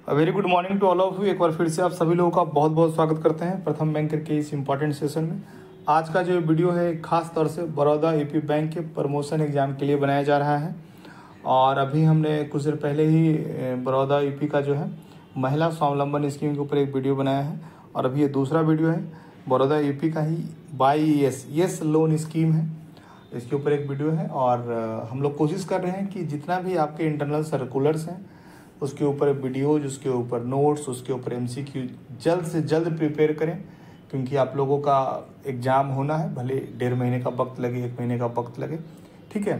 Very good morning to all of you. एक बार फिर से आप सभी लोगों का बहुत बहुत स्वागत करते हैं प्रथम बैंकर के इस इम्पॉर्टेंट सेशन में। आज का जो वीडियो है खास तौर से बड़ौदा यूपी बैंक के प्रमोशन एग्जाम के लिए बनाया जा रहा है। और अभी हमने कुछ देर पहले ही बड़ौदा यूपी का जो है महिला स्वावलंबन स्कीम के ऊपर एक वीडियो बनाया है। और अभी ये दूसरा वीडियो है बड़ौदा यूपी का ही बाई यस लोन स्कीम है, इसके ऊपर एक वीडियो है। और हम लोग कोशिश कर रहे हैं कि जितना भी आपके इंटरनल सर्कुलर्स हैं उसके ऊपर वीडियोज, उसके ऊपर नोट्स, उसके ऊपर एमसीक्यू जल्द से जल्द प्रिपेयर करें, क्योंकि आप लोगों का एग्ज़ाम होना है, भले 1.5 महीने का वक्त लगे, 1 महीने का वक्त लगे, ठीक है।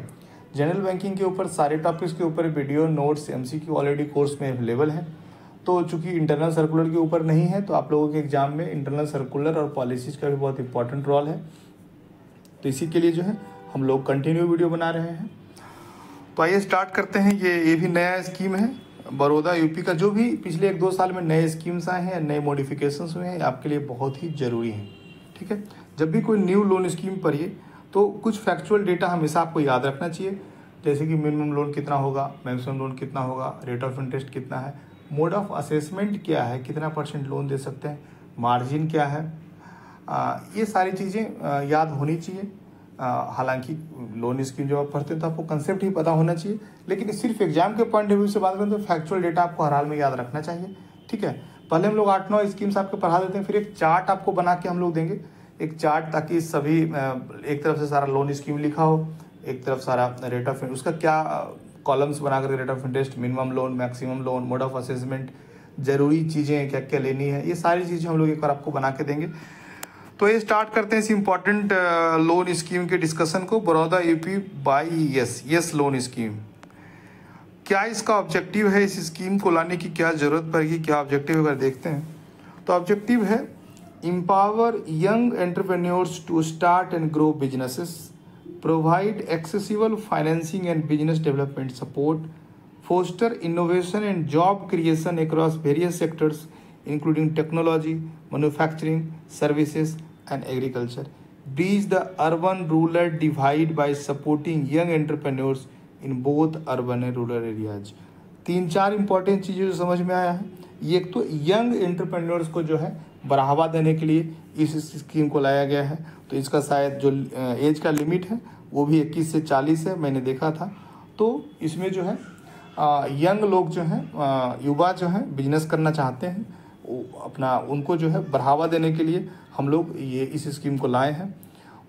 जनरल बैंकिंग के ऊपर सारे टॉपिक्स के ऊपर video, notes, MCQ already course में अवेलेबल है। तो चूंकि इंटरनल सर्कुलर के ऊपर नहीं है, तो आप लोगों के एग्जाम में इंटरनल सर्कुलर और पॉलिसीज़ का भी बहुत इंपॉर्टेंट रोल है। तो इसी के लिए जो है हम लोग कंटिन्यू वीडियो बना रहे हैं। तो आइए स्टार्ट करते हैं। ये भी नया स्कीम है बड़ौदा यूपी का। जो भी पिछले 1-2 साल में नए स्कीम्स आए हैं, नए मॉडिफिकेशंस हुए हैं, आपके लिए बहुत ही ज़रूरी है, ठीक है। जब भी कोई न्यू लोन स्कीम पढ़िए तो कुछ फैक्चुअल डेटा हमेशा आपको याद रखना चाहिए, जैसे कि मिनिमम लोन कितना होगा, मैक्सिमम लोन कितना होगा, रेट ऑफ इंटरेस्ट कितना है, मोड ऑफ असेसमेंट क्या है, कितना % लोन दे सकते हैं, मार्जिन क्या है, ये सारी चीज़ें याद होनी चाहिए। हालांकि लोन स्कीम जब आप पढ़ते हैं तो आपको कंसेप्ट ही पता होना चाहिए, लेकिन सिर्फ एग्जाम के पॉइंट ऑफ व्यू से बात करें तो फैक्चुअल डेटा आपको हर हाल में याद रखना चाहिए, ठीक है। पहले हम लोग 8-9 स्कीम्स आपको पढ़ा देते हैं, फिर एक चार्ट आपको बना के हम लोग देंगे, एक चार्ट, ताकि सभी एक तरफ से सारा लोन स्कीम लिखा हो, एक तरफ सारा रेट ऑफ उसका क्या कॉलम्स बना करके, rate of interest, minimum loan, maximum loan, mode of assessment, जरूरी चीज़ें क्या क्या लेनी है, ये सारी चीज़ें हम लोग एक बार आपको बना के देंगे। तो ये स्टार्ट करते हैं इस इम्पॉर्टेंट लोन स्कीम के डिस्कशन को। Baroda UP by yes loan scheme, क्या इसका ऑब्जेक्टिव है, इस स्कीम को लाने की क्या ज़रूरत पड़ेगी, क्या ऑब्जेक्टिव अगर देखते हैं तो ऑब्जेक्टिव है empower young entrepreneurs to start and grow businesses, provide accessible financing and business development support, foster innovation and job creation across various sectors including technology, manufacturing, services and agriculture. Bridge the urban-rural divide by supporting young entrepreneurs in both urban and rural areas. 3-4 important चीज़ें जो समझ में आया है, ये एक तो young entrepreneurs को जो है बढ़ावा देने के लिए इस स्कीम को लाया गया है। तो इसका शायद जो एज का लिमिट है वो भी 21 से 40 है, मैंने देखा था। तो इसमें जो है यंग लोग जो हैं, युवा जो हैं, बिजनेस करना चाहते हैं, अपना उनको जो है बढ़ावा देने के लिए हम लोग ये इस स्कीम को लाए हैं।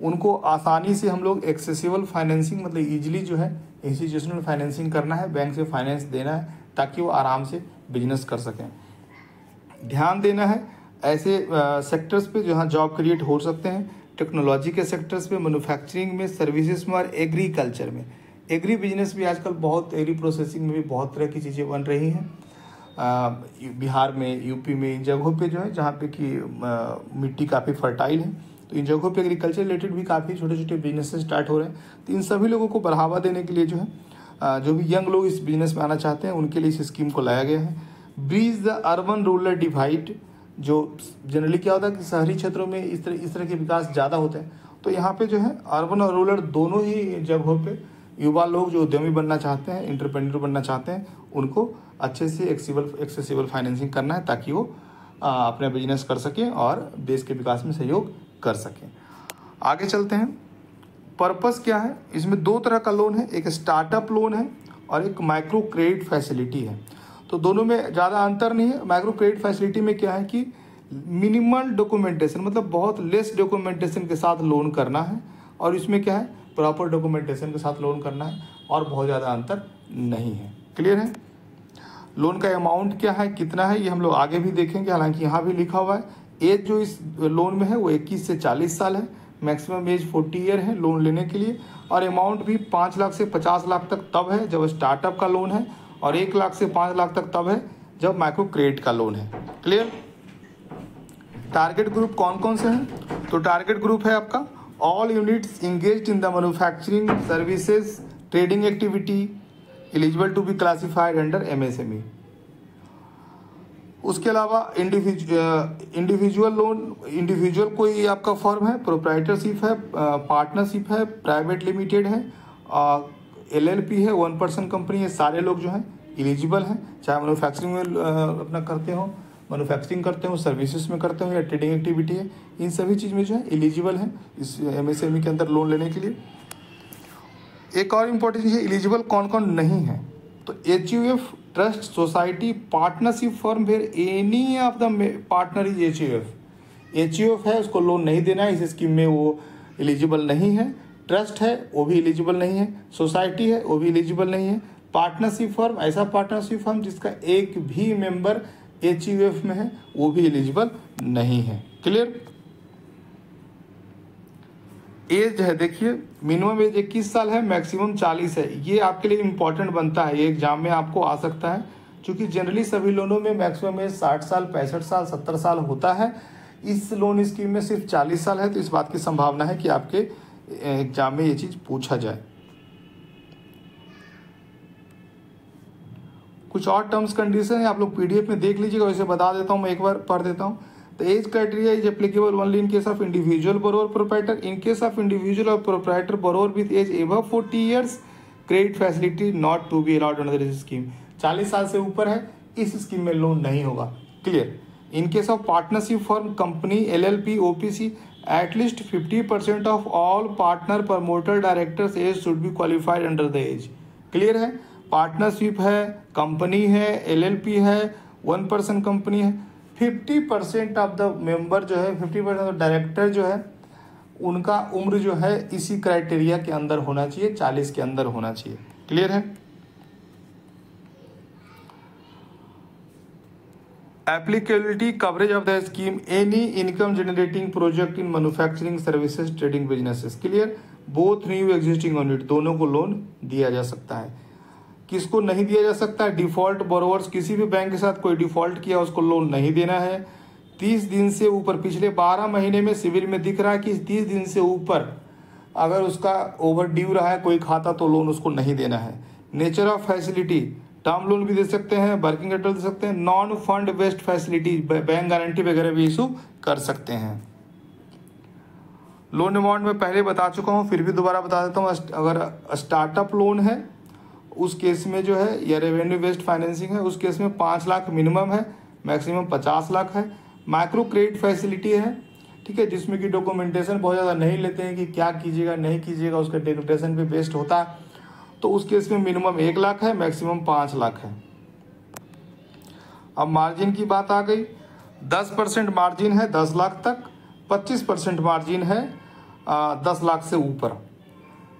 उनको आसानी से हम लोग एक्सेसिबल फाइनेंसिंग, मतलब इजीली जो है इंस्टीट्यूशनल फाइनेंसिंग करना है, बैंक से फाइनेंस देना है, ताकि वो आराम से बिजनेस कर सकें। ध्यान देना है ऐसे सेक्टर्स पे जहाँ जॉब क्रिएट हो सकते हैं, टेक्नोलॉजी के सेक्टर्स पे, मैन्युफैक्चरिंग में, सर्विसेज में और एग्रीकल्चर में। एग्री बिजनेस भी आजकल बहुत, एग्री प्रोसेसिंग में भी बहुत तरह की चीज़ें बन रही हैं। बिहार में, यूपी में, इन जगहों पे जो है जहाँ पे कि मिट्टी काफ़ी फर्टाइल है, तो इन जगहों पे एग्रीकल्चर रिलेटेड भी काफ़ी छोटे छोटे बिजनेस स्टार्ट हो रहे हैं। तो इन सभी लोगों को बढ़ावा देने के लिए जो है जो भी यंग लोग इस बिजनेस में आना चाहते हैं उनके लिए इस स्कीम को लाया गया है। Bridge the urban rural divide, जो जनरली क्या होता है कि शहरी क्षेत्रों में इस तरह के विकास ज़्यादा होते हैं, तो यहाँ पे जो है अर्बन और रूरल दोनों ही जगहों पे युवा लोग जो उद्यमी बनना चाहते हैं, एंटरप्रेन्योर बनना चाहते हैं, उनको अच्छे से एक्सेसिबल फाइनेंसिंग करना है, ताकि वो अपने बिजनेस कर सकें और देश के विकास में सहयोग कर सकें। आगे चलते हैं। पर्पस क्या है, इसमें 2 तरह का लोन है, एक स्टार्टअप लोन है और एक माइक्रो क्रेडिट फैसिलिटी है। तो दोनों में ज़्यादा अंतर नहीं है। माइक्रो क्रेडिट फैसिलिटी में क्या है कि मिनिमल डॉक्यूमेंटेशन, मतलब बहुत लेस डॉक्यूमेंटेशन के साथ लोन करना है, और इसमें क्या है प्रॉपर डॉक्यूमेंटेशन के साथ लोन करना है, और बहुत ज़्यादा अंतर नहीं है। क्लियर है। लोन का अमाउंट क्या है, कितना है, ये हम लोग आगे भी देखेंगे। हालांकि यहाँ भी लिखा हुआ है एज जो इस लोन में है वो 21 से 40 साल है, मैक्सिमम एज 40 ईयर है लोन लेने के लिए, और अमाउंट भी 5 लाख से 50 लाख तक तब है जब स्टार्टअप का लोन है, और 1 लाख से 5 लाख तक तब है जब माइक्रो क्रेडिट का लोन है। क्लियर। टारगेट ग्रुप कौन कौन से हैं, तो टारगेट ग्रुप है आपका all units engaged in the manufacturing, services, trading activity, eligible to be classified under MSME। उसके अलावा इंडिविजुअल लोन, इंडिविजुअल कोई आपका फर्म है, प्रोप्राइटरशिप है, पार्टनरशिप है, प्राइवेट लिमिटेड है, LLP है, 1 पर्सन कंपनी है, सारे लोग जो हैं एलिजिबल हैं, चाहे मैन्युफैक्चरिंग में अपना मैन्युफैक्चरिंग करते हो, सर्विसेज में करते हो या ट्रेडिंग एक्टिविटी है, इन सभी चीज़ में जो है एलिजिबल हैं इस MSME के अंदर लोन लेने के लिए। एक और इम्पोर्टेंट चीज़ है, एलिजिबल कौन कौन नहीं है। तो HUF, trust, society, partnership firm, फिर any of the partner is HUF है, उसको लोन नहीं देना है, इस स्कीम में वो एलिजिबल नहीं है। ट्रस्ट है वो भी एलिजिबल नहीं है, सोसाइटी है वो भी एलिजिबल नहीं है। पार्टनरशिप फर्म, ऐसा पार्टनरशिप फर्म जिसका एक भी मेंबर HUF में है, वो भी एलिजिबल नहीं है। क्लियर। एज है, देखिए मिनिमम एज 21 साल है, मैक्सिमम 40 है। ये आपके लिए इंपॉर्टेंट बनता है, ये एग्जाम में आपको आ सकता है, क्योंकि जनरली सभी लोनों में मैक्सिमम एज 60 साल, 65 साल, 70 साल होता है। इस लोन स्कीम में सिर्फ 40 साल है, तो इस बात की संभावना है कि आपके एग्जाम में ये चीज़ पूछा जाए। कुछ और टर्म्स कंडीशन है, आप लोग PDF में देख लीजिएगा, वैसे बता देता हूँ, मैं एक बार पढ़ देता हूँ। The age criteria is applicable only in case of individual borrower proprietor. In case of individual or proprietor borrower with age above 40 years, credit facility not to be allowed under this scheme. 40 साल से ऊपर है, इस scheme में loan नहीं होगा। Clear. In case of partnership firm, company, LLP, OPC, at least 50% of all partner, promoter, directors age should be qualified under the age. Clear है। Partnership है, कंपनी है, LLP है, 1 पर्सन कंपनी है, 50% of the member जो है, 50% of director जो है, उनका उम्र जो है इसी क्राइटेरिया के अंदर होना चाहिए, 40 के अंदर होना चाहिए। क्लियर है। Applicability coverage of the scheme, any income generating project in manufacturing, services, trading, businesses. Clear. Both new existing unit, दोनों को लोन दिया जा सकता है। किसको नहीं दिया जा सकता है? डिफॉल्ट बोरोवर्स, किसी भी बैंक के साथ कोई डिफॉल्ट किया उसको लोन नहीं देना है। 30 दिन से ऊपर, पिछले 12 महीने में सिविल में दिख रहा है कि 30 दिन से ऊपर अगर उसका ओवर ड्यू रहा है कोई खाता, तो लोन उसको नहीं देना है। Nature of facility, term loan भी दे सकते हैं, वर्किंग कैपिटल दे सकते हैं, non fund based facility, bank guarantee वगैरह भी इशू कर सकते हैं। लोन अमाउंट में पहले बता चुका हूँ, फिर भी दोबारा बता देता हूँ। अगर स्टार्टअप लोन है उस केस में जो है, या रेवेन्यू बेस्ड फाइनेंसिंग है उस केस में 5 लाख मिनिमम है, मैक्सिमम 50 लाख है। माइक्रो क्रेडिट फैसिलिटी है, ठीक है, जिसमें कि डॉक्यूमेंटेशन बहुत ज़्यादा नहीं लेते हैं कि क्या कीजिएगा नहीं कीजिएगा, उसका डॉक्यूमेंटेशन पे बेस्ड होता है, तो उस केस में मिनिमम 1 लाख है, मैक्सिमम 5 लाख है। अब मार्जिन की बात आ गई। 10% मार्जिन है 10 लाख तक, 25% मार्जिन है 10 लाख से ऊपर।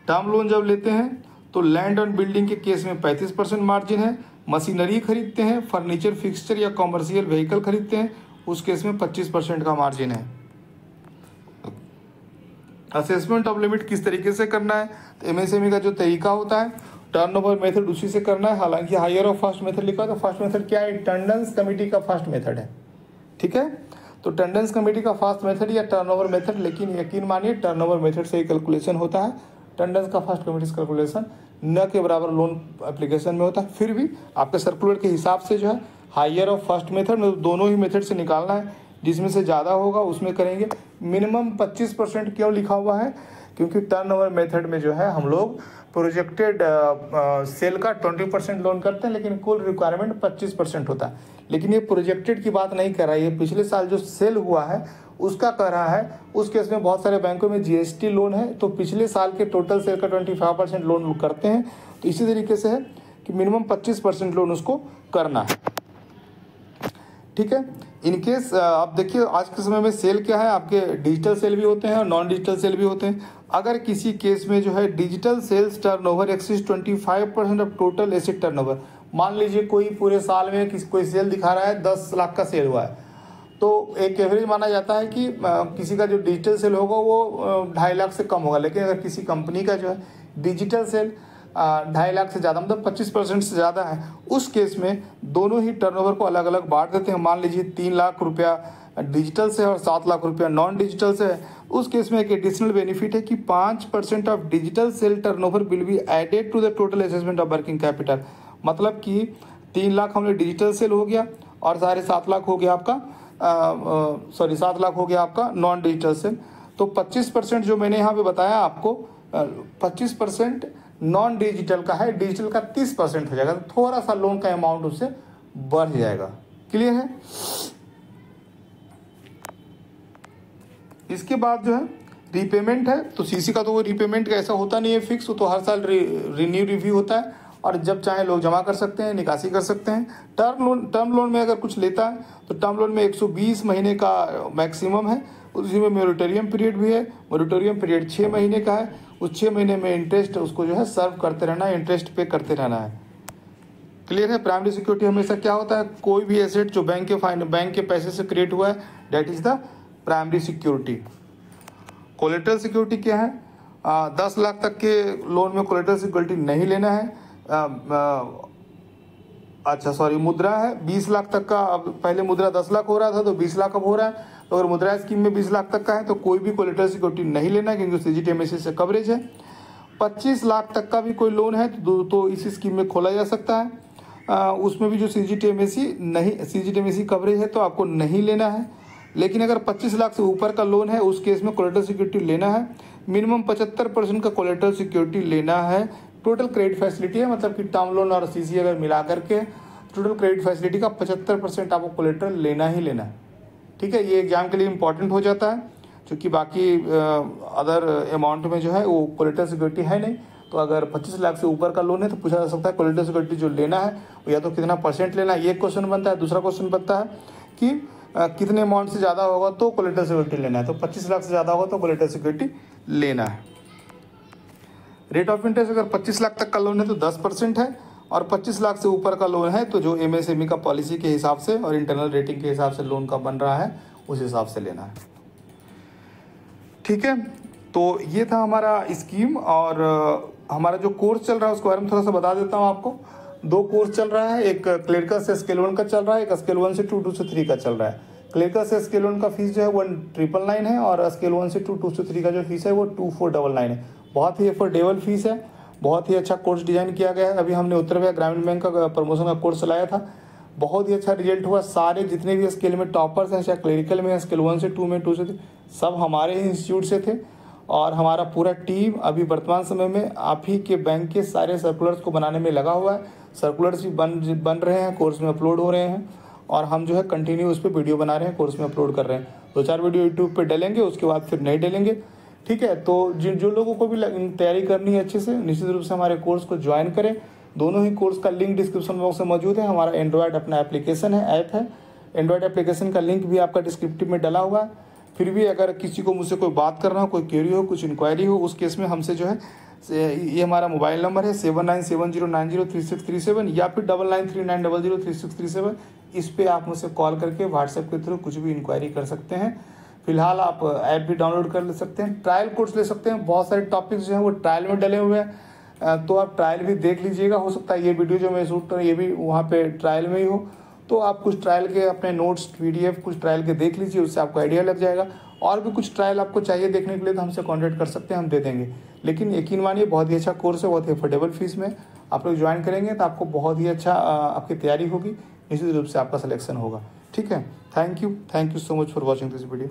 टर्म लोन जब लेते हैं तो लैंड और बिल्डिंग के केस में 35% मार्जिन है। मशीनरी खरीदते हैं, फर्नीचर, फिक्सचर या कॉमर्शियल व्हीकल खरीदते हैं, उस केस में 25% का मार्जिन है। असेसमेंट ऑफ लिमिट किस तरीके से करना है? तो MSME का जो तरीका होता है, टर्नओवर मेथड उसी से करना है। हालांकि हायर और फर्स्ट मेथड लिखा है, तो फर्स्ट मेथड क्या है? टंडन्स कमेटी का फर्स्ट मेथड है, ठीक है। तो टंडन्स कमेटी का फर्स्ट मेथड या टर्नओवर मेथड, लेकिन यकीन मानिए टर्नओवर मेथड से ही कैलकुलेशन होता है। टंडन्स का फर्स्ट कमेटी कैलकुलेशन न के बराबर लोन एप्लीकेशन में होता है। फिर भी आपके सर्कुलर के हिसाब से जो है हायर और फर्स्ट मेथड में दोनों ही मेथड से निकालना है, जिसमें से ज़्यादा होगा उसमें करेंगे। मिनिमम 25% क्यों लिखा हुआ है? क्योंकि टर्नओवर मेथड में जो है हम लोग प्रोजेक्टेड सेल का 20% लोन करते हैं, लेकिन कुल रिक्वायरमेंट 25% होता है। लेकिन ये प्रोजेक्टेड की बात नहीं कर रहा है, ये पिछले साल जो सेल हुआ है उसका कर रहा है। उस केस में बहुत सारे बैंकों में GST लोन है, तो पिछले साल के टोटल सेल का 25% लोन करते हैं। तो इसी तरीके से है कि मिनिमम 25% लोन उसको करना है, ठीक है। इनकेस आप देखिए आज के समय में सेल क्या है, आपके डिजिटल सेल भी होते हैं और नॉन डिजिटल सेल भी होते हैं। अगर किसी केस में जो है digital sales turnover exceeds 25% of total asset turnover, मान लीजिए कोई पूरे साल में कोई सेल दिखा रहा है 10 लाख का सेल हुआ है, तो एक एवरेज माना जाता है कि किसी का जो डिजिटल सेल होगा वो 2.5 लाख से कम होगा। लेकिन अगर किसी कंपनी का जो है डिजिटल सेल 2.5 लाख से ज़्यादा, मतलब 25% से ज़्यादा है, उस केस में दोनों ही टर्नओवर को अलग अलग बांट देते हैं। मान लीजिए 3 लाख रुपया डिजिटल से और 7 लाख रुपया नॉन डिजिटल से है। उस केस में एक एडिशनल बेनिफिट है कि 5% of digital sale turnover will be added to the total assessment of working capital. मतलब कि 3 लाख हमने डिजिटल सेल हो गया और 7.5 लाख हो गया आपका 7 लाख हो गया आपका नॉन डिजिटल सेल। तो 25% जो मैंने यहाँ पे बताया आपको, 25% नॉन डिजिटल का है, डिजिटल का 30% हो जाएगा, तो थोड़ा सा लोन का अमाउंट उससे बढ़ जाएगा। क्लियर है। इसके बाद जो है रीपेमेंट है, तो सीसी का तो वो रीपेमेंट का ऐसा होता नहीं है फिक्स, तो हर साल रिव्यू होता है और जब चाहे लोग जमा कर सकते हैं, निकासी कर सकते हैं। टर्म लोन में अगर कुछ लेता है तो टर्म लोन में 120 महीने का मैक्सिमम है, उसी में मोरिटोरियम पीरियड भी है। मोरिटोरियम पीरियड 6 महीने का है, उस 6 महीने में इंटरेस्ट उसको जो है सर्व करते रहना है, इंटरेस्ट पे करते रहना है। क्लियर है। प्राइमरी सिक्योरिटी हमेशा क्या होता है, कोई भी एसेट जो बैंक के पैसे से क्रिएट हुआ है, that is the primary security. Collateral security क्या है, 10 लाख तक के लोन में कोलेटरल सिक्योरिटी नहीं लेना है। मुद्रा है 20 लाख तक का, अब पहले मुद्रा 10 लाख हो रहा था तो 20 लाख अब हो रहा है, तो अगर मुद्रा स्कीम में 20 लाख तक का है तो कोई भी कोलेटरल सिक्योरिटी नहीं लेना है, क्योंकि सीजीटीएमएसी से कवरेज है। 25 लाख तक का भी कोई लोन है तो इसी स्कीम में खोला जा सकता है, उसमें भी जो सीजीटीएमएसी कवरेज है तो आपको नहीं लेना है। लेकिन अगर 25 लाख से ऊपर का लोन है उस केस में कोलेटरल सिक्योरिटी लेना है, मिनिमम 75% का कोलेटरल सिक्योरिटी लेना है। टोटल क्रेडिट फैसिलिटी है, मतलब कि टर्म लोन और सीसी अगर मिला करके टोटल क्रेडिट फैसिलिटी का 75% आपको कोलेटरल लेना ही लेना है। ठीक है, ये एग्जाम के लिए इंपॉर्टेंट हो जाता है, क्योंकि बाकी अदर अमाउंट में जो है वो कोलेटरल सिक्योरिटी है नहीं। तो अगर 25 लाख से ऊपर का लोन है तो पूछा जा सकता है कोलेटरल सिक्योरिटी जो लेना है वो या तो कितना % लेना है, ये क्वेश्चन बनता है। दूसरा क्वेश्चन बनता है कि कितने अमाउंट से ज़्यादा होगा तो कोलेटरल सिक्योरिटी लेना है, तो 25 लाख से ज़्यादा होगा तो कोलेटरल सिक्योरिटी लेना है। रेट ऑफ इंटरेस्ट अगर 25 लाख तक का लोन है तो 10% है, और 25 लाख से ऊपर का लोन है तो जो एमएसएमई का पॉलिसी के हिसाब से और इंटरनल रेटिंग के हिसाब से लोन का बन रहा है उस हिसाब से लेना है। ठीक है, तो ये था हमारा स्कीम। और हमारा जो कोर्स चल रहा है उसके बारे में थोड़ा सा बता देता हूँ आपको। 2 कोर्स चल रहा है, एक क्लरिकल से स्केल 1 का चल रहा है, एक स्केल 1 से 2 से 3 का चल रहा है। क्लरिकल से स्केल 1 का फीस जो है 1999 है, और स्केल 1 से 2 से 3 का जो फीस है वो 2499 है। बहुत ही एफोर्डेबल फीस है, बहुत ही अच्छा कोर्स डिजाइन किया गया है। अभी हमने उत्तर बिहार ग्रामीण बैंक का प्रमोशन का कोर्स चलाया था, बहुत ही अच्छा रिजल्ट हुआ। सारे जितने भी स्केल में टॉपर्स हैं, चाहे क्लरिकल में स्केल 1 से 2 में 2 से 3, सब हमारे ही इंस्टीट्यूट से थे। और हमारा पूरा टीम अभी वर्तमान समय में आप ही के बैंक के सारे सर्कुलर्स को बनाने में लगा हुआ है। सर्कुलर्स भी बन रहे हैं, कोर्स में अपलोड हो रहे हैं, और हम जो है कंटिन्यू उस पर वीडियो बना रहे हैं, कोर्स में अपलोड कर रहे हैं। 2-4 वीडियो यूट्यूब पे डालेंगे, उसके बाद फिर नहीं डालेंगे। ठीक है, तो जो लोगों को भी तैयारी करनी है अच्छे से, निश्चित रूप से हमारे कोर्स को ज्वाइन करें। दोनों ही कोर्स का लिंक डिस्क्रिप्शन बॉक्स में मौजूद है। हमारा एंड्रॉयड अपना एप्लीकेशन है, ऐप है, एंड्रॉयड एप्लीकेशन का लिंक भी आपका डिस्क्रिप्टिव में डला हुआ है। फिर भी अगर किसी को मुझसे कोई बात करना हो, कोई क्वेरी हो, कुछ इंक्वायरी हो, उस केस में हमसे जो है ये हमारा मोबाइल नंबर है 7970903637 या फिर 9939003637। इस पे आप मुझसे कॉल करके व्हाट्सएप के थ्रू कुछ भी इंक्वायरी कर सकते हैं। फिलहाल आप ऐप भी डाउनलोड कर ले सकते हैं, ट्रायल कोर्स ले सकते हैं। बहुत सारे टॉपिक्स जो हैं वो ट्रायल में डले हुए हैं, तो आप ट्रायल भी देख लीजिएगा। हो सकता है ये वीडियो जो मैं शूट कर रहा हूँ ये भी वहाँ पे ट्रायल में ही हो, तो आप कुछ ट्रायल के अपने नोट्स PDF कुछ ट्रायल के देख लीजिए, उससे आपको आइडिया लग जाएगा। और भी कुछ ट्रायल आपको चाहिए देखने के लिए तो हमसे कॉन्टैक्ट कर सकते हैं, हम दे देंगे। लेकिन यकीन मानिए बहुत ही अच्छा कोर्स है, बहुत ही अफोर्डेबल फीस में आप लोग ज्वाइन करेंगे तो आपको बहुत ही अच्छा आपकी तैयारी होगी, निश्चित रूप से आपका सिलेक्शन होगा। ठीक है, thank you so much for watching this video.